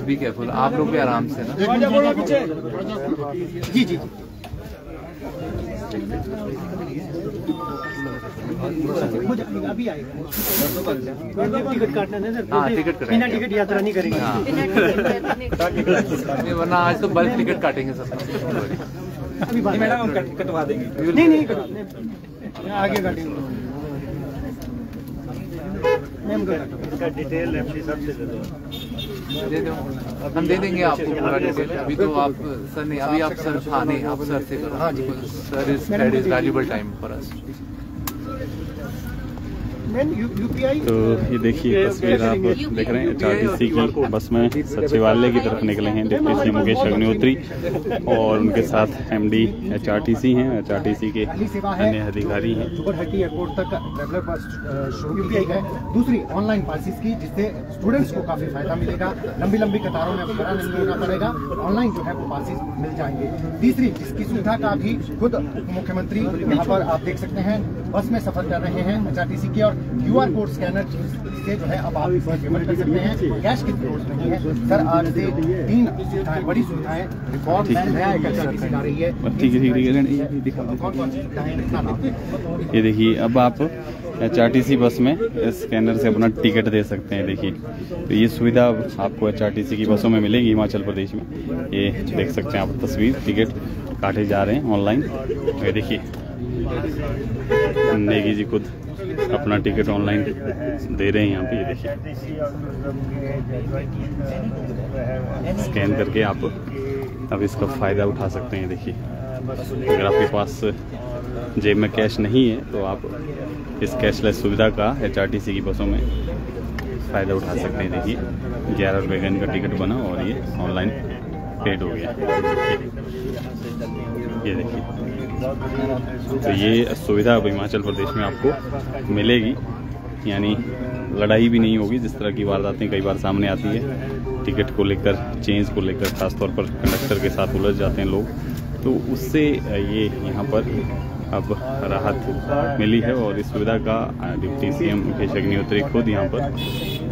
Be careful, आप लोग भी आराम से ना। जी जी अभी आएगा। टिकट काटना है सर। हाँ टिकट करेंगे, बिना टिकट यात्रा नहीं करेंगे। नहीं वरना आज तो बल्क टिकट काटेंगे सब। अभी मैडम हम कटवा देंगे। नहीं आगे काटेंगे। इसका डिटेल एमडी साहब से दे दो, हम दे देंगे आपको पूरा डिटेल। अभी तो आप सर नहीं, अभी आप सर नहीं, आप सर से करो। हाँ जी sir, that is valuable time for us. तो ये देखिए तस्वीर आप देख रहे हैं HRTC की बस में सचिवालय की तरफ निकले हैं डिप्टी सीएम मुकेश अग्निहोत्री और उनके साथ MD HRTC हैं, HRTC के अन्य अधिकारी हैं। गुवाहाटी एयरपोर्ट तक ट्रैवलर बस शुरू की गई है। दूसरी ऑनलाइन पासिस की, जिससे स्टूडेंट्स को काफी फायदा मिलेगा। लंबी कतारों में खड़ा नहीं होना पड़ेगा, ऑनलाइन जो है वो पासिस मिल जाएंगे। तीसरी, जिसकी सुविधा का भी खुद मुख्यमंत्री यहाँ पर आप देख सकते हैं बस में सफर कर रहे हैं HRTC के, और QR कोड स्कैनर से जो है अब आप इसमें पेमेंट कर सकते हैं। कैश की जरूरत नहीं है सर। आज से 3 सुविधाएं, बड़ी सुविधाएं रिकॉर्ड नया HRTC ला रही है। ये देखिए अब आप HRTC बस में स्कैनर से अपना टिकट दे सकते हैं। देखिए तो ये सुविधा आपको HRTC की बसों में मिलेगी हिमाचल प्रदेश में। ये देख सकते हैं आप तस्वीर, टिकट काटे जा रहे हैं ऑनलाइन। ये देखिए नेगी जी खुद अपना टिकट ऑनलाइन दे रहे हैं यहाँ पे। ये देखिए स्कैन करके आप अब इसका फ़ायदा उठा सकते हैं। देखिए अगर आपके पास जेब में कैश नहीं है तो आप इस कैशलेस सुविधा का HRTC की बसों में फ़ायदा उठा सकते हैं। देखिए 11 रुपये का इनका टिकट बना और ये ऑनलाइन पेड हो गया। ये देखिए तो ये सुविधा अब हिमाचल प्रदेश में आपको मिलेगी, यानी लड़ाई भी नहीं होगी जिस तरह की वारदातें कई बार सामने आती है। टिकट को लेकर, चेंज को लेकर खासतौर पर कंडक्टर के साथ उलझ जाते हैं लोग, तो उससे ये यहाँ पर अब राहत मिली है। और इस सुविधा का डिप्टी सीएम मुकेश अग्निहोत्री खुद यहाँ पर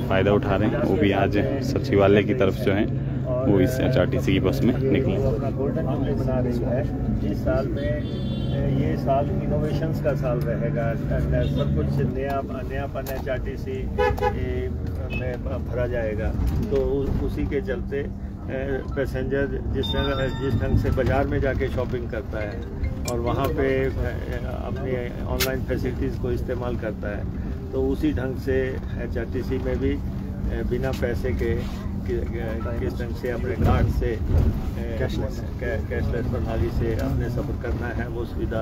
फ़ायदा उठा रहे हैं। वो भी आज सचिवालय की तरफ जो है वो इस HRTC की बस में निकले। गोल्डन जुबली बना रही है इस साल में। ये साल इनोवेशंस का साल रहेगा। सब कुछ नयापन HRTC में भरा जाएगा। तो उसी के चलते पैसेंजर जिस ढंग से बाज़ार में जाके शॉपिंग करता है और वहाँ पे अपनी ऑनलाइन फैसिलिटीज़ को इस्तेमाल करता है, तो उसी ढंग से HRTC में भी बिना पैसे के किस ढंग से अपने कार्ड से कैशलेस प्रणाली से अपने सफ़र करना है, वो सुविधा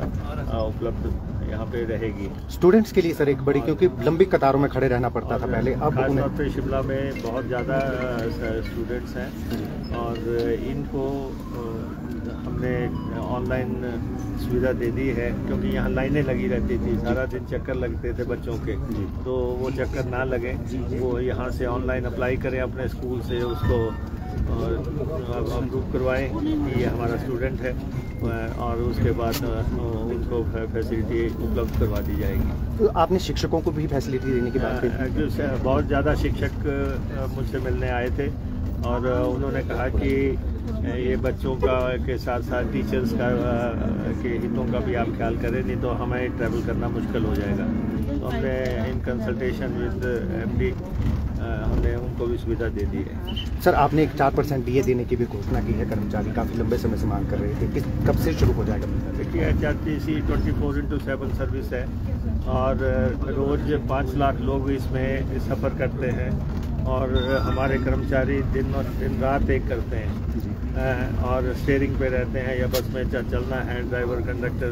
उपलब्ध यहाँ पे रहेगी। स्टूडेंट्स के लिए सर एक बड़ी, क्योंकि लंबी कतारों में खड़े रहना पड़ता था पहले, अब खासतौर पे शिमला में बहुत ज़्यादा स्टूडेंट्स हैं और इनको हमने ऑनलाइन सुविधा दे दी है, क्योंकि यहाँ लाइनें लगी रहती थी, सारा दिन चक्कर लगते थे बच्चों के, तो वो चक्कर ना लगे, वो यहाँ से ऑनलाइन अप्लाई करें अपने स्कूल से, उसको अप्रूव करवाएं कि ये हमारा स्टूडेंट है और उसके बाद उनको फैसिलिटी उपलब्ध करवा दी जाएगी। तो आपने शिक्षकों को भी फैसिलिटी देने की बात की? बहुत ज़्यादा शिक्षक मुझसे मिलने आए थे और उन्होंने कहा कि ये बच्चों का के साथ साथ टीचर्स का के हितों का भी आप ख्याल करें, नहीं तो हमें ट्रैवल करना मुश्किल हो जाएगा। तो हमने इन कंसल्टेशन विद MD हमने उनको भी सुविधा दे दी है। सर आपने एक 4% DA देने की भी घोषणा की है, कर्मचारी काफ़ी लंबे समय से मांग कर रहे थे, कब से शुरू हो जाएगा? देखिए HRTC 24/7 सर्विस है और रोज़ 5 लाख लोग इसमें सफ़र करते हैं और हमारे कर्मचारी दिन रात एक करते हैं और स्टीयरिंग पे रहते हैं या बस में चलना है, ड्राइवर कंडक्टर,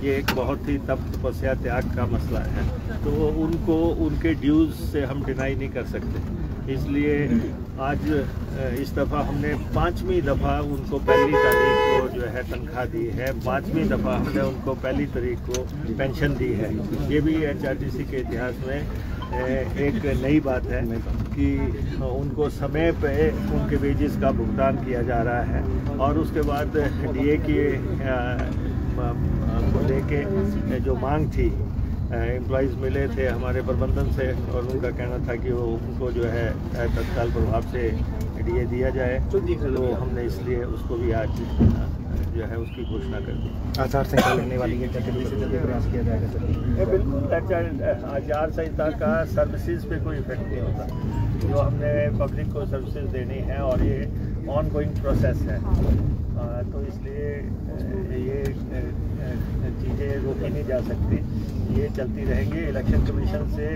ये एक बहुत ही तपस्या त्याग का मसला है। तो उनको उनके ड्यूज़ से हम डिनाई नहीं कर सकते, इसलिए आज इस दफ़ा हमने 5वीं दफ़ा उनको 1 तारीख को जो है तनख्वाह दी है, 5वीं दफ़ा हमने उनको 1 तारीख को पेंशन दी है। ये भी HRTC के इतिहास में एक नई बात है कि उनको समय पे उनके वेजेस का भुगतान किया जा रहा है। और उसके बाद DA की को लेके जो मांग थी एम्प्लॉयज़ मिले थे हमारे प्रबंधन से और उनका कहना था कि वो उनको जो है तत्काल प्रभाव से डीए दिया जाए, तो हमने इसलिए उसको भी आज जो है उसकी घोषणा कर दी। आचार संहिता लगने वाली है, क्या जल्दी से जल्दी प्रयास किया जाएगा सर? बिल्कुल, आचार संहिता का सर्विसेज पे कोई इफेक्ट नहीं होता, जो हमने पब्लिक को सर्विसेज देनी है और ये ऑन गोइंग प्रोसेस है, तो इसलिए ये चीज़ें रोकी नहीं जा सकती, ये चलती रहेंगी। इलेक्शन कमीशन से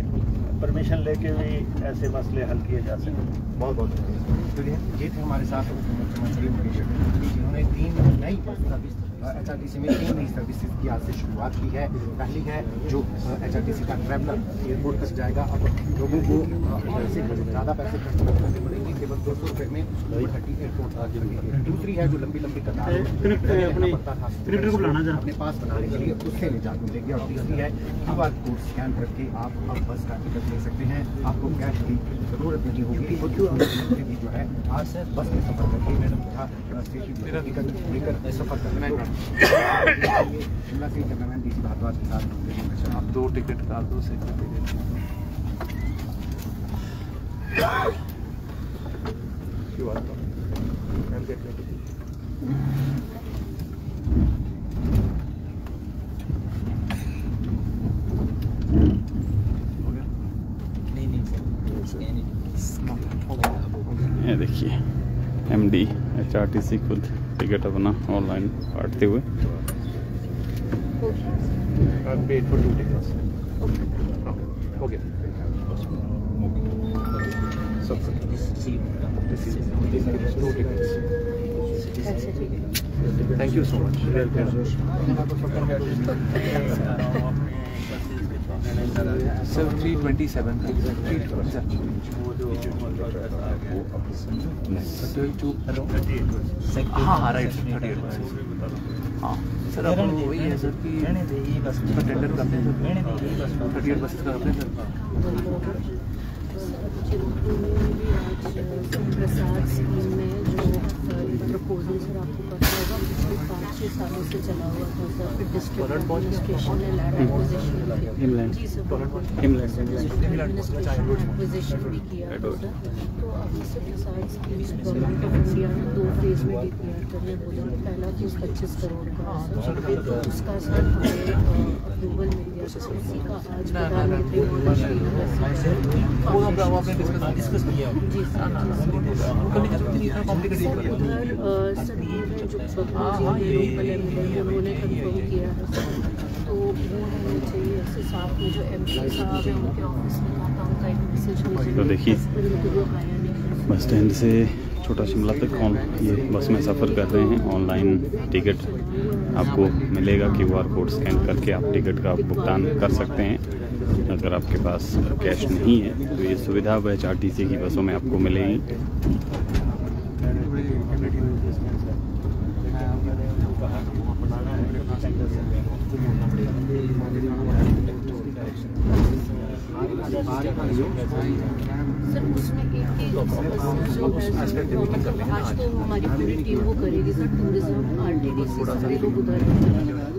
परमिशन लेके भी ऐसे मसले हल किए जा सकते हैं। बहुत बहुत शुक्रिया। ये थे हमारे साथ मुख्यमंत्री मुकेश अग्निहोत्री, जिन्होंने 3 नई सर्विस HRTC में 3 नई सर्विसेज की आज से शुरुआत की है। पहली है जो HRTC का ट्रैवलर एयरपोर्ट तक जाएगा, अब लोगों को ज़्यादा पैसे खर्च करने पड़ेंगे, केवल 200 रुपये में एयरपोर्ट तक। दूसरी है जो लंबी लंबी कतार पड़ता था अपने पास बनाने के लिए, उससे निजात मिलेगी। और तीसरी है QR कोड स्कैन करके आप अब बस का टिकट ले सकते हैं, आपको कैश की जरूरत नहीं होगी। मुख्यमंत्री जो है आज बस में सफर करके टिकट लेकर सफर करना है। शिमला से कैमरामैन DC भारद्वाज के साथ आप 2 टिकट का 2 से ये देखिए MD HRTC खुद टिकट अपना ऑनलाइन काटते हुए। Thank you so much. Sir 327 हाँ राइट 38 हाँ सर अब वही है सर कि टेंडर करते हैं 38 बसेस का करते हैं प्रसाद स्कीम में जो प्रपोजल सर आपको पता होगा, पिछले 5-6 सालों से चला हुआ था सर। डिस्ट्रिक्ट एडमिनिस्ट्रेशन ने लैंड एक्विजिशन जी सर एक्विजिशन भी किया था सर। तो अभी से प्रसाद स्कीम गवर्नमेंट ऑफ इंडिया ने 2 फेज में DPR करने बोला। पहला फेज 25 करोड़ का सर, तो उसका सर हमें अप्रूवल मिल गया सर। उसी का आज प्रधानमंत्री डिस्कस किया जी सर उन्होंने कंफर्म किया है सर, तो वो होना चाहिए ऐसे साथ में जो MP साहब हैं उनके ऑफिस में आता उनका एक मैसेज तो देखिए बस स्टैंड से छोटा शिमला तक ये बस में सफ़र कर रहे हैं। ऑनलाइन टिकट आपको मिलेगा, QR कोड स्कैन करके आप टिकट का भुगतान कर सकते हैं। अगर आपके पास कैश नहीं है तो ये सुविधा अब HRTC की बसों में आपको मिलेगी। सर उसमें एक आज तो हमारी पूरी टीम वो करेगी सर, टूरिज्म RTDC सारे लोग उधर हैं।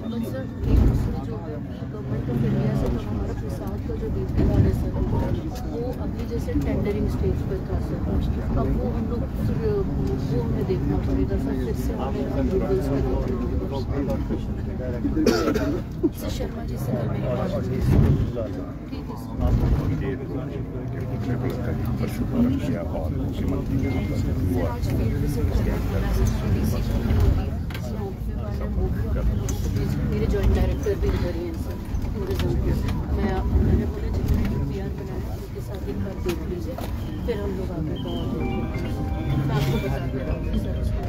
बट सर एक उसमें जो गवर्नमेंट ऑफ इंडिया से जो हमारा प्रसाद का जो DPR है सर, वो अभी जैसे टेंडरिंग स्टेज पर था सर। अब वो हम लोग फिर वो हमें देखना पड़ेगा सर, फिर से हमें अप्रूवल्स में शर्मा जी से ठीक है मेरे जॉइंट डायरेक्टर भी इधर ही हैं सर टूरिज्म के। मैंने बोला जितने DPR बनाया उनके साथ एक बार देख लीजिए, फिर हम लोग आगे का मैं आपको बता दे रहा हूँ सर उसमें।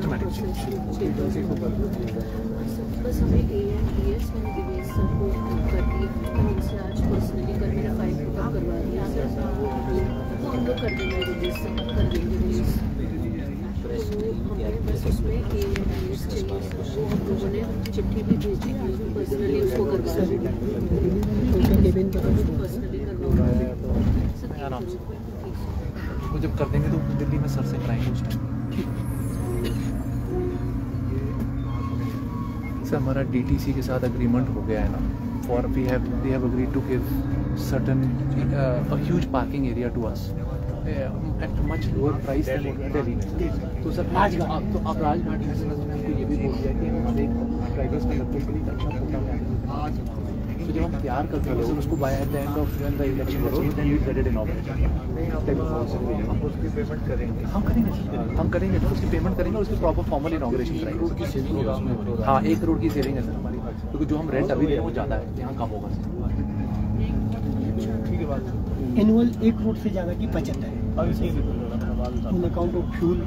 Systematic change. बस हमें ANDS मैंने दिवेश सर को कर दिया, मैं उनसे आज पर्सनली कर मेरा फाइल पिकअप करवा दिया सर, वो हम लोग कर देंगे रिलीज कर देंगे रिलीज। तो हमें बस उसमें ANDS चाहिए सर, वो हम लोगों ने चिट्ठी भी भेजी, पर्सनली उसको करवा देंगे, पर्सनली करवा आराम से वो जब कर देंगे तो दिल्ली में सर से कराएंगे उस टाइम। सर हमारा DTC के साथ अग्रीमेंट हो गया है ना, for we have agreed to give certain a huge parking area to us at much lower price than Delhi में। तो सर राजघाट तो आप राजघाट में हमको ये भी बोल दिया कि हमारे ड्राइवर्स का लगभग के लिए अच्छा कोटा में तो जब हम तैयार करते हैं सर उसको by at the end of when the election then we get it in operation. हम उसकी पेमेंट करेंगे, हम करेंगे तो उसकी पेमेंट करेंगे और उसकी प्रॉपर फॉर्मल इनॉग्रेशन कराएंगे। हाँ 1 करोड़ की सेविंग है सर हमारी, क्योंकि जो हम रेंट अभी दे रहे हैं वो ज़्यादा है, यहाँ कम होगा सर। एनुअल 1 करोड़ से ज़्यादा की बचत है on account of fuel.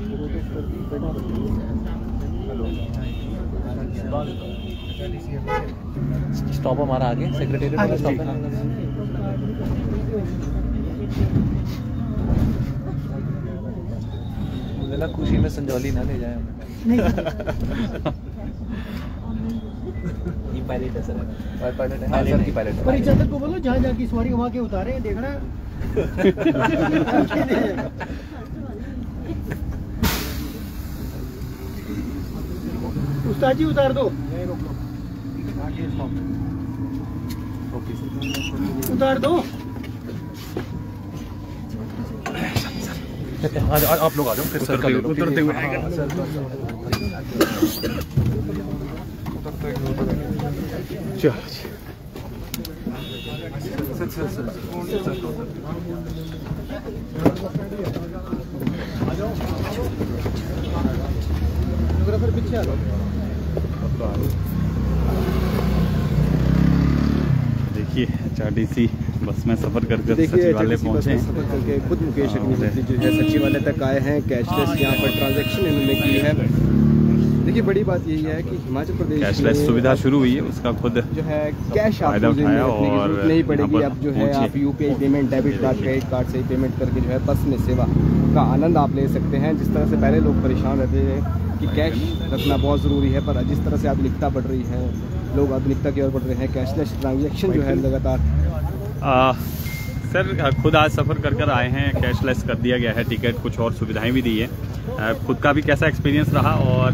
Stop हमारा आगे सेक्रेटेरिएट वाला स्टॉप है। मुझे लगा खुशी में संजौली ना ले जाए नहीं ये पायलट है सर, पायलट है सर की पायलट है। पर इजाजत को बोलो जहाँ जहाँ की सवारी वहाँ के उतारे हैं, देखना उस्ताद जी उतार दो, उतार दो। आप लोग आ जाओ फिर सर उतरते हुए पीछे आ जाओ। देखिए HRTC बस में सफ़र कर सचिवालय पहुँचे हैं। सफर करके खुद मुकेश अग्निहोत्री जो है सचिवालय तक आए हैं। कैशलेस यहाँ पर ट्रांजैक्शन इन्होंने की है। देखिए बड़ी बात यही है कि हिमाचल प्रदेश कैशलेस सुविधा शुरू हुई है, उसका खुद जो है कैश फायदा आपको उठाया रखने की और जरूरत नहीं पड़ेगी। यहाँ अब पर जो है आप UPI payment, debit card, credit card से पेमेंट करके जो है बस में सेवा का आनंद आप ले सकते हैं। जिस तरह से पहले लोग परेशान रहते थे कि कैश रखना बहुत ज़रूरी है, पर जिस तरह से आधुनिकता बढ़ रही है, लोग आधुनिकता की ओर बढ़ रहे हैं, कैशलेस ट्रांजैक्शन जो है लगातार। सर खुद आज सफ़र कर आए हैं, कैशलेस कर दिया गया है, टिकट कुछ और सुविधाएं भी दी है। खुद का भी कैसा एक्सपीरियंस रहा और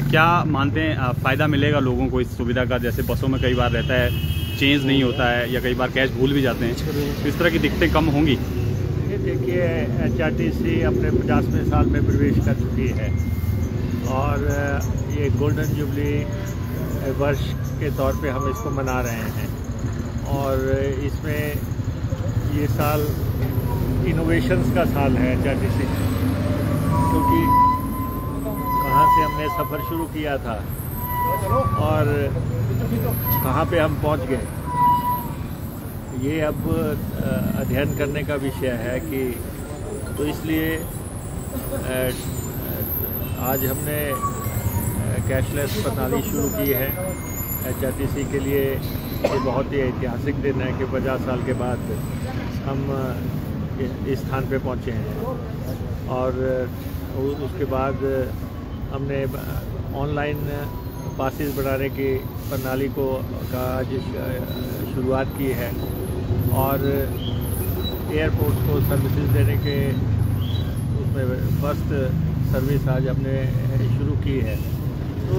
क्या मानते हैं फ़ायदा मिलेगा लोगों को इस सुविधा का? जैसे बसों में कई बार रहता है चेंज नहीं होता है या कई बार कैश भूल भी जाते हैं, तो इस तरह की दिक्कतें कम होंगी? ये देखिए HRTC अपने 50वें साल में प्रवेश कर चुकी है और ये गोल्डन जुबली वर्ष के तौर पे हम इसको मना रहे हैं और इसमें ये साल इनोवेशंस का साल है HRTC, क्योंकि कहाँ से हमने सफ़र शुरू किया था और कहाँ पे हम पहुँच गए, ये अब अध्ययन करने का विषय है कि तो इसलिए आज हमने कैशलेस प्रणाली शुरू की है। HRTC के लिए ये बहुत ही ऐतिहासिक दिन है कि 50 साल के बाद हम इस स्थान पे पहुँचे हैं और उसके बाद हमने ऑनलाइन पासेस बनाने की प्रणाली का आज शुरुआत की है और एयरपोर्ट्स को सर्विसेज देने के उसमें फर्स्ट सर्विस आज हमने शुरू की है। तो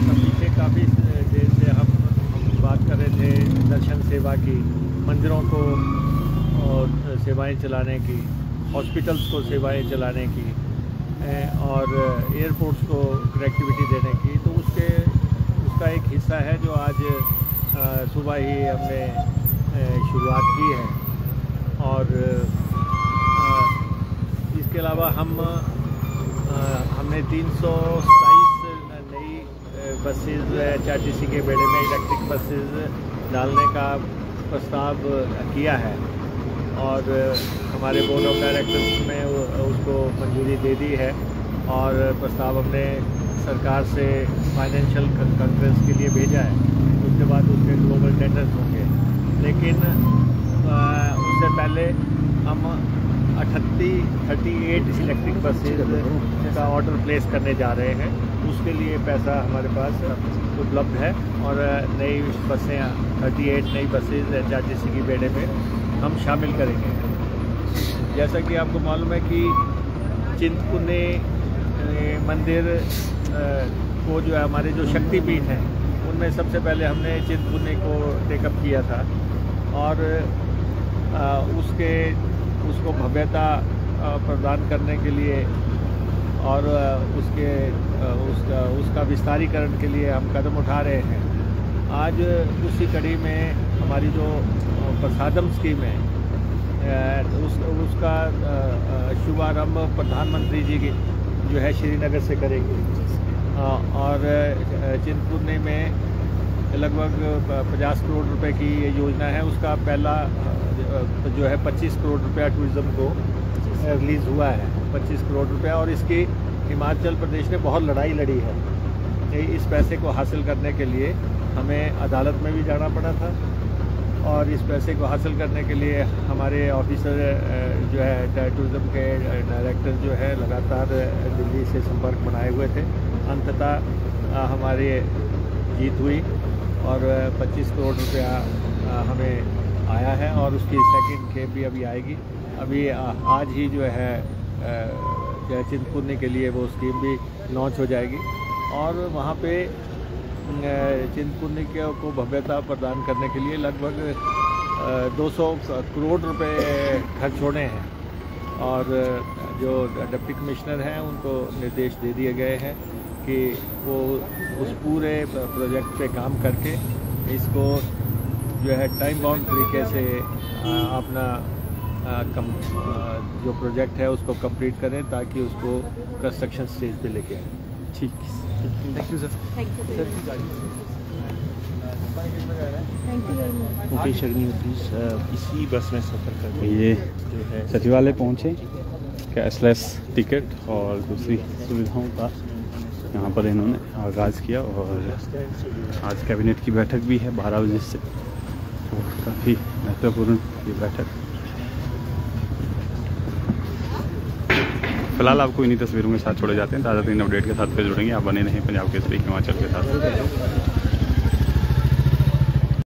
पीछे काफ़ी देर से हम बात कर रहे थे दर्शन सेवा की, मंदिरों को सेवाएं चलाने की, हॉस्पिटल्स को सेवाएं चलाने की और एयरपोर्ट्स को कनेक्टिविटी देने की। तो उसका एक हिस्सा है जो आज सुबह ही हमने शुरुआत की है और इसके अलावा हमने 327 नई बसेज HRTC के बेड़े में इलेक्ट्रिक बसेज डालने का प्रस्ताव किया है और हमारे बोर्ड ऑफ डायरेक्टर्स में उसको मंजूरी दे दी है और प्रस्ताव हमने सरकार से फाइनेंशियल कॉन्फ्रेंस के लिए भेजा है। उसके बाद उसके ग्लोबल टेंडर्स होंगे, लेकिन उससे पहले हम 38 इलेक्ट्रिक बसेज का ऑर्डर प्लेस करने जा रहे हैं। उसके लिए पैसा हमारे पास उपलब्ध है और नई बसें 38 नई बसेज HRTC की बेड़े में हम शामिल करेंगे। जैसा कि आपको मालूम है कि चिंतपूर्णी मंदिर को जो है हमारे जो शक्तिपीठ हैं उनमें सबसे पहले हमने चिंतपूर्णी को टेकअप किया था और उसको भव्यता प्रदान करने के लिए और उसका विस्तारीकरण के लिए हम कदम उठा रहे हैं। आज उसी कड़ी में हमारी जो प्रसादम स्कीम है उसका शुभारंभ प्रधानमंत्री जी की जो है श्रीनगर से करेंगे और चिंतपूर्णी में लगभग 50 करोड़ रुपए की ये योजना है। उसका पहला जो है 25 करोड़ रुपया टूरिज़्म को रिलीज़ हुआ है, 25 करोड़ रुपया, और इसकी हिमाचल प्रदेश ने बहुत लड़ाई लड़ी है। इस पैसे को हासिल करने के लिए हमें अदालत में भी जाना पड़ा था और इस पैसे को हासिल करने के लिए हमारे ऑफिसर जो है टूरिज़्म के डायरेक्टर जो है लगातार दिल्ली से संपर्क बनाए हुए थे। अंततः हमारी जीत हुई और 25 करोड़ रुपया हमें आया है और उसकी सेकंड खेप भी अभी आएगी। अभी आज ही जो है चिंतपूर्णी के लिए वो स्कीम भी लॉन्च हो जाएगी और वहाँ पे चिंतपूर्णी को भव्यता प्रदान करने के लिए लगभग 200 करोड़ रुपए खर्च होने हैं और जो डिप्टी कमिश्नर हैं उनको निर्देश दे दिए गए हैं कि वो उस पूरे प्रोजेक्ट पे काम करके इसको जो है टाइम बाउंड तरीके से अपना जो प्रोजेक्ट है उसको कंप्लीट करें ताकि उसको कंस्ट्रक्शन स्टेज पे लेके आए। ठीक, thank you sir. Mukesh Agnihotri इसी बस में सफ़र करके ये जो है सचिवालय पहुँचे, कैशलेस टिकट और दूसरी सुविधाओं का यहाँ पर इन्होंने आगाज़ किया और आज कैबिनेट की बैठक भी है 12 बजे से, तो काफ़ी महत्वपूर्ण ये बैठक। फिलहाल आपको इन्हीं तस्वीरों के साथ छोड़े जाते हैं। ताज़ा तरीन अपडेट के साथ फिर जुड़ेंगे। आप बने रहें पंजाब केसरी हिमाचल के साथ।